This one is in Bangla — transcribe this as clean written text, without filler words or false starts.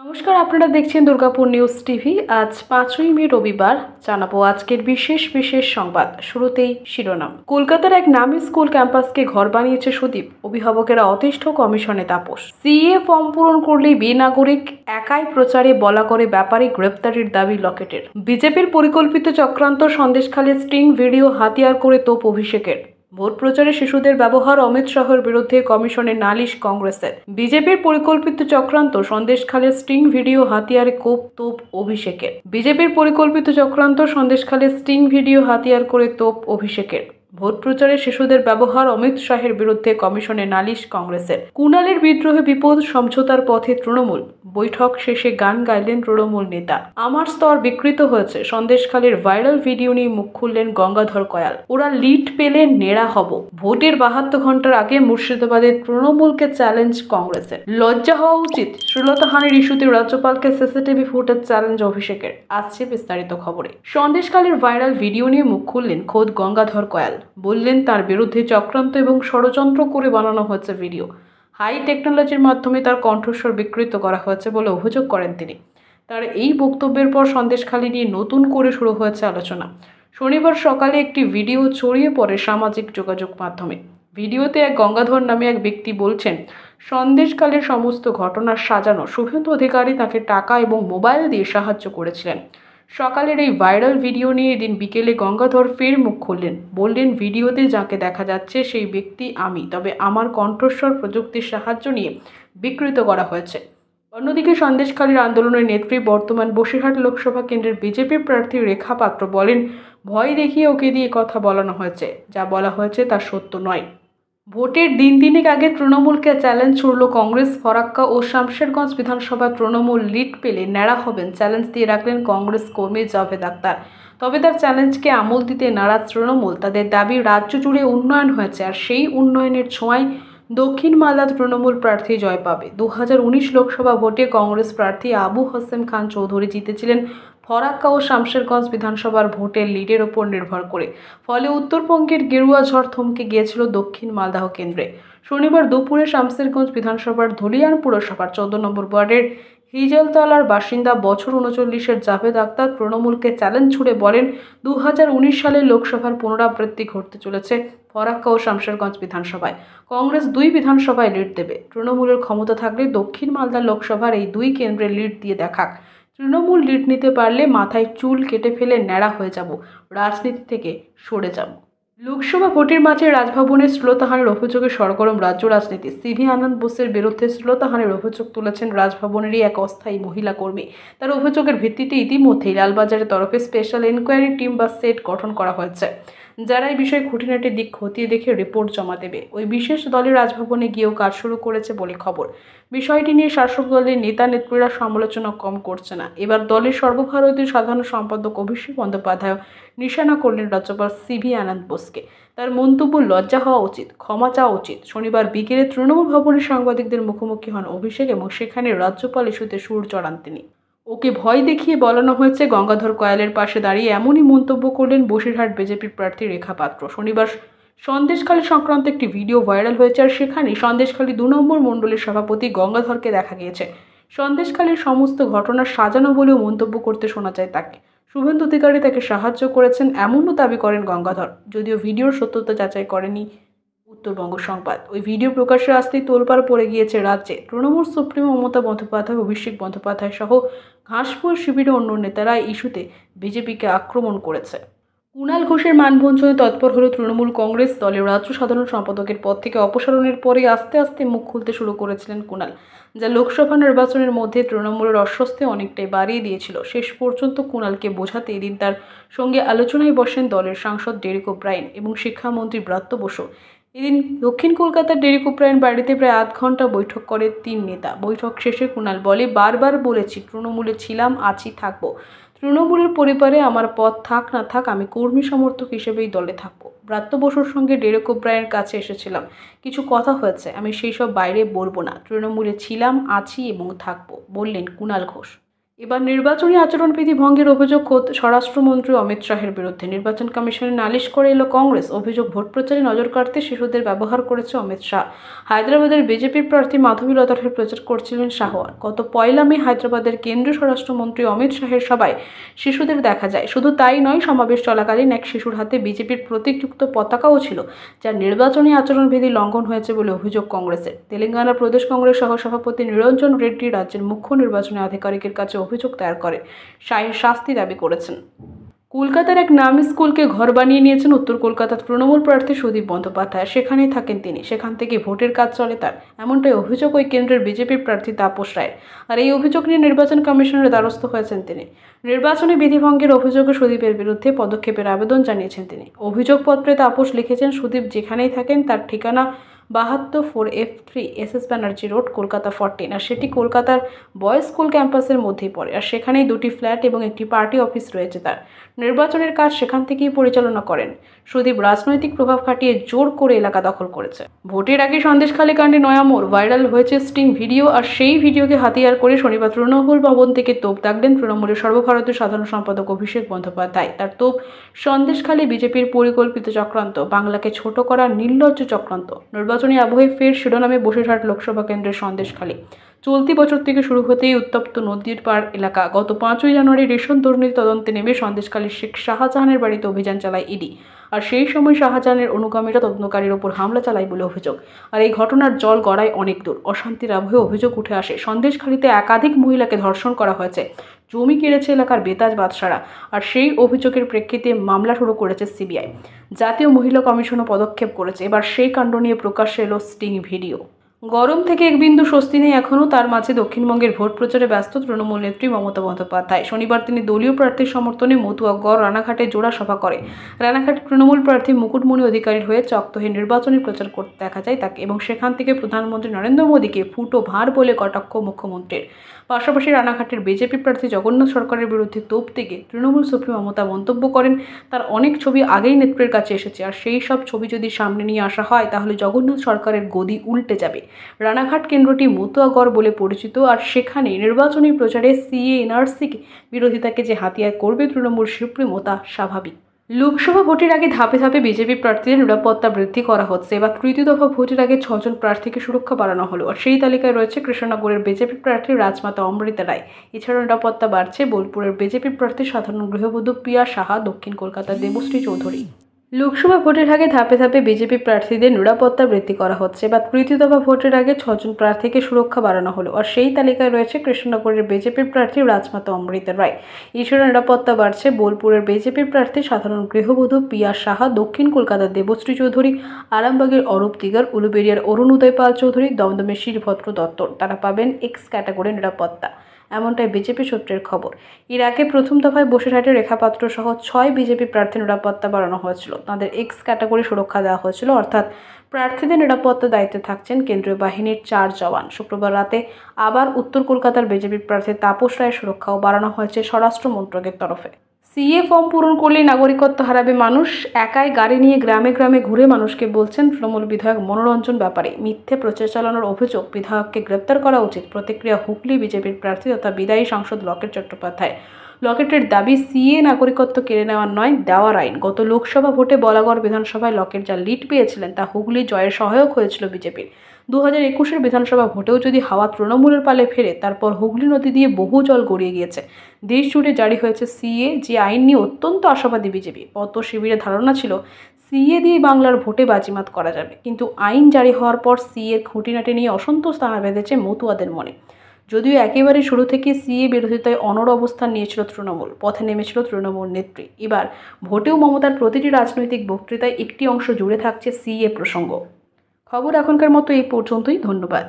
নমস্কার, আপনারা দেখছেন দুর্গাপুর নিউজ টিভি। আজ 5ই মে রবিবার। জানাবো আজকের বিশেষ সংবাদ। শুরুতেই শিরোনাম। কলকাতার এক নামী স্কুল ক্যাম্পাসকে ঘর বানিয়েছে সুদীপ। অভিভাবকেরা অতিষ্ঠ, কমিশনে তাপস। সিএ ফর্ম পূরণ করলেই বেনাগরিক, একাই প্রচারে বলা করে ব্যাপারে গ্রেপ্তারির দাবি লকেটের। বিজেপির পরিকল্পিত চক্রান্ত, সন্দেশখালীর স্টিং ভিডিও হাতিয়ার করে তোপ অভিষেকের। ভোট প্রচারে শিশুদের ব্যবহার, অমিত শাহের বিরুদ্ধে কমিশনে নালিশ কংগ্রেসের। বিজেপির পরিকল্পিত চক্রান্ত, সন্দেশখালীর স্টিং ভিডিও হাতিয়ারে তোপ অভিষেকের। বিজেপির পরিকল্পিত চক্রান্ত, সন্দেশখালীর স্টিং ভিডিও হাতিয়ার করে তোপ অভিষেকের। ভোট প্রচারে শিশুদের ব্যবহার, অমিত শাহের বিরুদ্ধে কমিশনে নালিশ কংগ্রেসের। কুণালের বিদ্রোহে বিপদ, সমঝোতার পথে তৃণমূল। বৈঠক শেষে গান গাইলেন তৃণমূল নেতা। আমার স্তর বিকৃত হয়েছে, সন্দেশখালীর ভাইরাল ভিডিও নিয়ে মুখ খুললেন গঙ্গাধর কয়াল। ওরা লিড পেলে নেড়া হব। ভোটের 72 ঘন্টার আগে মুর্শিদাবাদের তৃণমূলকে চ্যালেঞ্জ কংগ্রেসের। লজ্জা হওয়া উচিত। শ্লীলতাহানির ইস্যুতে রাজ্যপালকে সিসিটিভি ফুটেজ চ্যালেঞ্জ অভিষেকের। আসছে বিস্তারিত খবরে। সন্দেশখালীর ভাইরাল ভিডিও নিয়ে মুখ খুললেন খোদ গঙ্গাধর কয়াল। বললেন তার বিরুদ্ধে চক্রান্ত এবং ষড়যন্ত্র করে বানানো হয়েছে ভিডিও। হাই টেকনোলজির মাধ্যমে তার কণ্ঠস্বর বিকৃত করা হয়েছে বলে অভিযোগ করেন তিনি। তার এই বক্তব্যের পর সন্দেশখালী নিয়ে নতুন করে শুরু হয়েছে আলোচনা। শনিবার সকালে একটি ভিডিও ছড়িয়ে পড়ে সামাজিক যোগাযোগ মাধ্যমে। ভিডিওতে এক গঙ্গাধর নামে এক ব্যক্তি বলছেন, সন্দেশখালীর সমস্ত ঘটনা সাজানো। শুভেন্দু অধিকারী তাকে টাকা এবং মোবাইল দিয়ে সাহায্য করেছিলেন। সকালের এই ভাইরাল ভিডিও নিয়ে এদিন বিকেলে গঙ্গাধর ফের মুখ খুললেন। বললেন, ভিডিওতে যাকে দেখা যাচ্ছে সেই ব্যক্তি আমি, তবে আমার কণ্ঠস্বর প্রযুক্তির সাহায্য নিয়ে বিকৃত করা হয়েছে। অন্যদিকে সন্দেশখালীর আন্দোলনের নেত্রী, বর্তমান বসিরহাট লোকসভা কেন্দ্রের বিজেপি প্রার্থী রেখা পাত্র বলেন, ভয় দেখিয়ে ওকে দিয়ে কথা বলানো হয়েছে। যা বলা হয়েছে তা সত্য নয়। ভোটের দিন আগে তৃণমূলকে চ্যালেঞ্জ ছুড়ল কংগ্রেস। ফরাক্কা ও শামশেরগঞ্জ বিধানসভা তৃণমূল লিড পেলে ন্যাড়া হবেন চ্যালেঞ্জ দিয়ে রাখলেন কংগ্রেস কর্মী জাভেদ আখতার। তবে তার চ্যালেঞ্জকে আমল দিতে নারাজ তৃণমূল। তাদের দাবি, রাজ্য জুড়ে উন্নয়ন হয়েছে, আর সেই উন্নয়নের ছোঁয়ায় দক্ষিণ মালদা তৃণমূল প্রার্থী জয় পাবে। 2019 লোকসভা ভোটে কংগ্রেস প্রার্থী আবু হাসেম খান চৌধুরী জিতেছিলেন ফরাক্কা ও শামশেরগঞ্জ বিধানসভার ভোটের লিডের ওপর নির্ভর করে। ফলে উত্তরবঙ্গের গেরুয়া ঝড় থমকে গিয়েছিল দক্ষিণ মালদাহ কেন্দ্রে। শনিবার দুপুরে শামশেরগঞ্জ বিধানসভার ধুলিয়ান পুরসভার 14 নম্বর ওয়ার্ডের হিজলতলার বাসিন্দা বছর 39-এর জাভেদ আখতার তৃণমূলকে চ্যালেঞ্জ ছুড়ে বলেন, 2019 সালে লোকসভার পুনরাবৃত্তি ঘটতে চলেছে ফরাক্কা ও শামশেরগঞ্জ বিধানসভায়। কংগ্রেস 2 বিধানসভায় লিড দেবে। তৃণমূলের ক্ষমতা থাকলে দক্ষিণ মালদা লোকসভার এই 2 কেন্দ্রে লিড দিয়ে দেখাক। তৃণমূল লিড নিতে পারলে মাথায় চুল কেটে ফেলে ন্যাড়া হয়ে যাব, রাজনীতি থেকে সরে যাব। লোকসভা ভোটের মাঝে রাজভবনে শ্লীলতাহানির অভিযোগে সরগরম রাজ্য রাজনীতি। সিভি আনন্দ বোসের বিরুদ্ধে শ্লীলতাহানির অভিযোগ তুলেছেন রাজভবনেরই এক অস্থায়ী মহিলা কর্মী। তার অভিযোগের ভিত্তিতে ইতিমধ্যেই লালবাজারের তরফে স্পেশাল এনকোয়ারি টিম বা সেট গঠন করা হয়েছে, যারা এই বিষয়ে খুঁটিনাটি দিক খতিয়ে দেখে রিপোর্ট জমা দেবে। ওই বিশেষ দলের রাজভবনে গিয়েও কাজ শুরু করেছে বলে খবর। বিষয়টি নিয়ে শাসক দলের নেতা নেত্রীরা সমালোচনা কম করছে না। এবার দলের সর্বভারতীয় সাধারণ সম্পাদক অভিষেক বন্দ্যোপাধ্যায় নিশানা করলেন রাজ্যপাল সিভি আনন্দ বোসকে। তার মন্তব্য, লজ্জা হওয়া উচিত, ক্ষমা চাওয়া উচিত। শনিবার বিকেলে তৃণমূল ভবনে সাংবাদিকদের মুখোমুখি হন অভিষেক এবং সেখানে রাজ্যপাল ইস্যুতে সুর চড়ান তিনি। ওকে ভয় দেখিয়ে বলানো হয়েছে। গঙ্গাধর কয়ালের পাশে দাঁড়িয়ে এমনই মন্তব্য করলেন বসিরহাট বিজেপির প্রার্থী রেখা পাত্র। শনিবার সন্দেশখালী সংক্রান্ত একটি ভিডিও ভাইরাল হয়েছে, আর সেখানে সন্দেশখালী 2 নম্বর মণ্ডলের সভাপতি গঙ্গাধরকে দেখা গিয়েছে। সন্দেশখালীর সমস্ত ঘটনা সাজানো বলেও মন্তব্য করতে শোনা যায় তাকে। শুভেন্দু অধিকারী তাকে সাহায্য করেছেন এমনও দাবি করেন গঙ্গাধর, যদিও ভিডিওর সত্যতা যাচাই করেনি উত্তরবঙ্গ সংবাদ। ওই ভিডিও প্রকাশ্যে আসতেই তোলপাড় পড়ে গিয়েছে রাজ্যে। তৃণমূল সুপ্রিমো মমতা বন্দ্যোপাধ্যায়, অভিষেক বন্দ্যোপাধ্যায় সহ ঘাসফুল শিবিরের অন্য নেতারা ইস্যুতে বিজেপিকে আক্রমণ করেছে। কুণাল ঘোষের মানভঞ্জনে তৎপর হল তৃণমূল কংগ্রেস। দলের রাজ্য সাধারণ সম্পাদকের পদ থেকে অপসারণের পরে আস্তে মুখ খুলতে শুরু করেছিলেন কুণাল, যা লোকসভা নির্বাচনের মধ্যে তৃণমূলের অস্বস্তি অনেকটাই বাড়িয়ে দিয়েছিল। শেষ পর্যন্ত কুণালকে বোঝাতে এদিন তার সঙ্গে আলোচনায় বসেন দলের সাংসদ ডেরেক ওব্রায়েন এবং শিক্ষামন্ত্রী ব্রাত্য বসু। এদিন দক্ষিণ কলকাতার ডেরেক ওব্রায়েন বাড়িতে প্রায় আধ ঘন্টা বৈঠক করে 3 নেতা। বৈঠক শেষে কুণাল বলে, বারবার বলেছি তৃণমূলে ছিলাম, আছি, থাকবো। তৃণমূলের পরিবারে আমার পদ থাক না থাক, আমি কর্মী সমর্থক হিসেবেই দলে থাকবো। ব্রাত্য বসুর সঙ্গে ডেরেক ওব্রায়েনের কাছে এসেছিলাম, কিছু কথা হয়েছে, আমি সেই সব বাইরে বলবো না। তৃণমূলে ছিলাম, আছি এবং থাকবো, বললেন কুণাল ঘোষ। এবার নির্বাচনী আচরণবিধি ভঙ্গের অভিযোগ খোদ স্বরাষ্ট্রমন্ত্রী অমিত শাহের বিরুদ্ধে। নির্বাচন কমিশনে নালিশ করে এলো কংগ্রেস। অভিযোগ, ভোট প্রচারে নজর কাড়তে শিশুদের ব্যবহার করেছে অমিত শাহ। হায়দ্রাবাদের বিজেপির প্রার্থী মাধবী লতার প্রচার করছিলেন শাহ। গত 1 মে হায়দ্রাবাদের কেন্দ্রীয় স্বরাষ্ট্রমন্ত্রী অমিত শাহের সভায় শিশুদের দেখা যায়। শুধু তাই নয়, সমাবেশ চলাকালীন এক শিশুর হাতে বিজেপির প্রতীকযুক্ত পতাকাও ছিল, যার নির্বাচনী আচরণবিধি লঙ্ঘন হয়েছে বলে অভিযোগ কংগ্রেসের। তেলেঙ্গানা প্রদেশ কংগ্রেস সহসভাপতি নিরঞ্জন রেড্ডি রাজ্যের মুখ্য নির্বাচনী আধিকারিকের কাছে অভিযোগ দায়ের করে শাহের শাস্তি দাবি করেছেন। কলকাতার এক নামী স্কুলকে ঘর বানিয়ে নিয়েছেন উত্তর কলকাতার তৃণমূল প্রার্থী সুদীপ বন্দ্যোপাধ্যায়। সেখানেই থাকেন তিনি, সেখান থেকে ভোটের কাজ চলে তার, এমনটাই অভিযোগ ওই কেন্দ্রের বিজেপির প্রার্থী তাপস রায়ের। আর এই অভিযোগ নিয়ে নির্বাচন কমিশনের দ্বারস্থ হয়েছেন তিনি। নির্বাচনী বিধিভঙ্গের অভিযোগে সুদীপের বিরুদ্ধে পদক্ষেপের আবেদন জানিয়েছেন তিনি। অভিযোগপত্রে তাপস লিখেছেন, সুদীপ যেখানেই থাকেন তার ঠিকানা 72-4F3 SS Banerjee road, Kolkata 14, আর সেটি কলকাতার বয়েজ স্কুল ক্যাম্পাসের মধ্যেই পড়ে। আর সেখানেই 2টি ফ্ল্যাট এবং একটি পার্টি অফিস রয়েছে তার। নির্বাচনের কাজ সেখান থেকেই পরিচালনা করেন। সুদীপ রাজনৈতিক প্রভাব খাটিয়ে জোর করে এলাকা দখল করেছে। ভোটের আগে সন্দেশখালী কাণ্ডে নয়া মোড়, ভাইরাল হয়েছে স্টিং ভিডিও। আর সেই ভিডিওকে হাতিয়ার করে শনিবার তৃণমূল ভবন থেকে তোপ দাগলেন তৃণমূলের সর্বভারতীয় সাধারণ সম্পাদক অভিষেক বন্দ্যোপাধ্যায়। তার তোপ, সন্দেশখালী বিজেপির পরিকল্পিত চক্রান্ত, বাংলাকে ছোট করার নির্লজ্জ চক্রান্ত। নির্বাচনী আবহে ফের শিরোনামে বসিরহাট লোকসভা কেন্দ্রের সন্দেশখালী। চলতি বছর থেকে শুরু হতেই উত্তপ্ত নদীর পাড় এলাকা। গত 5ই জানুয়ারি রেশন দুর্নীতি তদন্তে নেমে সন্দেশখালীর শেখ শাহজাহানের বাড়িতে অভিযান চালায় ইডি। আর সেই সময় শাহজাহানের অনুগামীরা তদন্তকারীর ওপর হামলা চালায় বলে অভিযোগ। আর এই ঘটনার জল গড়ায় অনেক দূর। অশান্তির আবহে অভিযোগ উঠে আসে, সন্দেশখালীতে একাধিক মহিলাকে ধর্ষণ করা হয়েছে, জমি কেড়েছে এলাকার বেতাজ বাদশারা। আর সেই অভিযোগের প্রেক্ষিতে মামলা শুরু করেছে সিবিআই। জাতীয় মহিলা কমিশনও পদক্ষেপ করেছে। এবার সেই কাণ্ড নিয়ে প্রকাশ্যে এলো স্টিং ভিডিও। গরম থেকে এক বিন্দু স্বস্তি নেই এখনও। তার মাঝে দক্ষিণবঙ্গের ভোট প্রচারে ব্যস্ত তৃণমূল নেত্রী মমতা বন্দ্যোপাধ্যায়। শনিবার তিনি দলীয় প্রার্থীর সমর্থনে মতুয়াগড়, রানাঘাটে জোড়া সভা করে। রানাঘাটে তৃণমূল প্রার্থী মুকুটমণি অধিকারীর হয়ে চকতহে নির্বাচনী প্রচার করতে দেখা যায় তাকে, এবং সেখান থেকে প্রধানমন্ত্রী নরেন্দ্র মোদীকে ফুটো ভাঁড় বলে কটাক্ষ মুখ্যমন্ত্রীর। পাশাপাশি রানাঘাটের বিজেপি প্রার্থী জগন্নাথ সরকারের বিরুদ্ধে তোপ থেকে তৃণমূল সুপ্রিমো মমতা মন্তব্য করেন, তার অনেক ছবি আগেই নেত্রীর কাছে এসেছে, আর সেই সব ছবি যদি সামনে নিয়ে আসা হয় তাহলে জগন্নাথ সরকারের গদি উল্টে যাবে। রানাঘাট কেন্দ্রটি মতুয়াগড় বলে পরিচিত, আর সেখানে নির্বাচনী প্রচারে সিএ এনআরসি বিরোধিতাকে যে হাতিয়ার করবে তৃণমূল সুপ্রিমো তা স্বাভাবিক। লোকসভা ভোটের আগে ধাপে ধাপে বিজেপি প্রার্থীদের নিরাপত্তা বৃদ্ধি করা হচ্ছে। এবার তৃতীয় দফা ভোটের আগে 6 জন প্রার্থীকে সুরক্ষা বাড়ানো হলো। আর সেই তালিকায় রয়েছে কৃষ্ণনগরের বিজেপি প্রার্থী রাজমাতা অমৃতা রায়। এছাড়াও নিরাপত্তা বাড়ছে বোলপুরের বিজেপি প্রার্থী সাধারণ গৃহবধূ প্রিয়া সাহা, দক্ষিণ কলকাতার দেবশ্রী চৌধুরী। লোকসভা ভোটের আগে ধাপে ধাপে বিজেপি প্রার্থীদের নিরাপত্তা বৃদ্ধি করা হচ্ছে। বা তৃতীয় দফা ভোটের আগে 6 জন প্রার্থীকে সুরক্ষা বাড়ানো হলো। আর সেই তালিকায় রয়েছে কৃষ্ণনগরের বিজেপির প্রার্থী রাজমাতা অমৃতা রায়। এছাড়া নিরাপত্তা বাড়ছে বোলপুরের বিজেপির প্রার্থী সাধারণ গৃহবধূ প্রিয়া সাহা, দক্ষিণ কলকাতার দেবশ্রী চৌধুরী, আরামবাগের অরূপ দিগার, উলুবেড়িয়ার অরুণোদয় পাল চৌধুরী, দমদমের শ্রীভদ্র দত্তর। তারা পাবেন এক্স ক্যাটাগরি নিরাপত্তা, এমনটাই বিজেপি সূত্রের খবর। এর আগে প্রথম দফায় বসিরহাটে রেখা পাত্র সহ 6 বিজেপি প্রার্থী নিরাপত্তা বাড়ানো হয়েছিল। তাদের এক্স ক্যাটাগরি সুরক্ষা দেওয়া হয়েছিল, অর্থাৎ প্রার্থীদের নিরাপত্তা দায়িত্বে থাকছেন কেন্দ্রীয় বাহিনীর 4 জওয়ান। শুক্রবার রাতে আবার উত্তর কলকাতার বিজেপি প্রার্থী তাপস রায়ের সুরক্ষাও বাড়ানো হয়েছে স্বরাষ্ট্র মন্ত্রকের তরফে। সিএ ফর্ম পূরণ করলেই নাগরিকত্ব হারাবে মানুষ, একাই গাড়ি নিয়ে গ্রামে গ্রামে ঘুরে মানুষকে বলছেন তৃণমূল বিধায়ক মনোরঞ্জন ব্যাপারী। মিথ্যে প্রচার চালানোর অভিযোগ, বিধায়ককে গ্রেপ্তার করা উচিত। প্রতিক্রিয়া হুগলি বিজেপির প্রার্থী তথা বিদায়ী সাংসদ লকেট চট্টোপাধ্যায়। লকেটের দাবি, সিএ নাগরিকত্ব কেড়ে নেওয়ার নয়, দেওয়ার আইন। গত লোকসভা ভোটে বলাগড় বিধানসভায় লকেট যা লিড পেয়েছিলেন তা হুগলি জয়ের সহায়ক হয়েছিল বিজেপির। 2021-এর বিধানসভা ভোটেও যদি হাওয়া তৃণমূলের পালে ফেরে, তারপর হুগলি নদী দিয়ে বহু জল গড়িয়ে গিয়েছে। দেশ জুড়ে জারি হয়েছে সিএ, যে আইন নিয়ে অত্যন্ত আশাবাদী বিজেপি। পত শিবিরের ধারণা ছিল সিএ দিয়ে বাংলার ভোটে বাজিমাত করা যাবে, কিন্তু আইন জারি হওয়ার পর সিএর খুঁটিনাটি নিয়ে অসন্তোষ দানা বেঁধেছে মতুয়াদের মনে। যদিও একেবারে শুরু থেকে সিএ বিরোধিতায় অনড় অবস্থান নিয়েছিল তৃণমূল, পথে নেমেছিল তৃণমূল নেত্রী। এবার ভোটেও মমতার প্রতিটি রাজনৈতিক বক্তৃতায় একটি অংশ জুড়ে থাকছে সিএ প্রসঙ্গ। খবর এখনকার মতো এই পর্যন্তই। ধন্যবাদ।